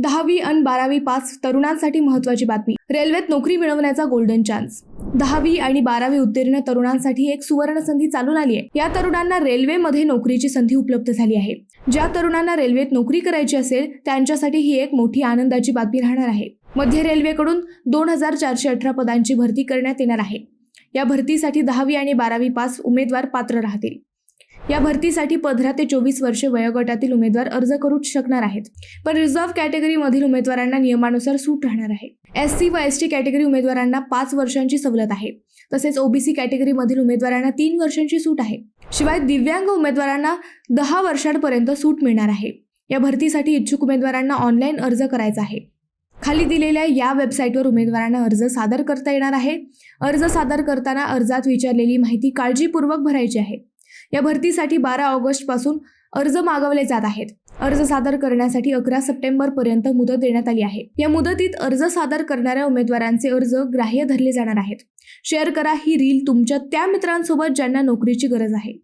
10वी आणि 12वी पास तरुणांसाठी महत्त्वाची बातमी. रेल्वेत नोकरी मिळवण्याचा गोल्डन चान्स. 10वी आणि 12वी उत्तीर्ण तरुणांसाठी एक सुवर्ण संधी चालून आली आहे. या तरुणांना रेल्वेमध्ये नोकरीची संधी उपलब्ध झाली आहे. ज्या तरुणांना रेल्वेत नोकरी करायची असेल त्यांच्यासाठी ही एक मोठी आनंदाची बातमी राहणार आहे. मध्य रेल्वेकडून 2418 पदांची भरती करण्यात येणार आहे. या भरतीसाठी 10वी आणि 12वी पास उमेदवार पात्र राहतील. या भरतीसाठी 15 ते 24 वर्षे वयोगटातील उमेदवार अर्ज करू शकणार आहेत. पण रिझर्व्ह कॅटेगरीमधील उमेदवारांना नियमानुसार सूट राहणार आहे. SC व ST कॅटेगरी उमेदवारांना 5 वर्षांची सवलत आहे. तसेच OBC कॅटेगरीमधील उमेदवारांना 3 वर्षांची सूट आहे. शिवाय दिव्यांग उमेदवारांना 10 वर्षांपर्यंत सूट मिळणार आहे. या भरतीसाठी इच्छुक उमेदवारांना ऑनलाईन अर्ज करायचा आहे. खाली दिलेल्या या वेबसाईटवर उमेदवारांना अर्ज सादर करता येणार आहे. अर्ज सादर करताना अर्जात विचारलेली माहिती काळजीपूर्वक भरायची आहे. या भरतीसाठी 12 ऑगस्ट पासून अर्ज मागवले जात आहेत. अर्ज सादर करण्यासाठी 11 सप्टेंबर पर्यंत मुदत देण्यात आली आहे. या मुदतीत अर्ज सादर करणाऱ्या उमेदवारांचे अर्ज ग्राह्य धरले जाणार आहेत. शेअर करा ही रील तुमच्या त्या मित्रांसोबत ज्यांना नोकरीची गरज आहे.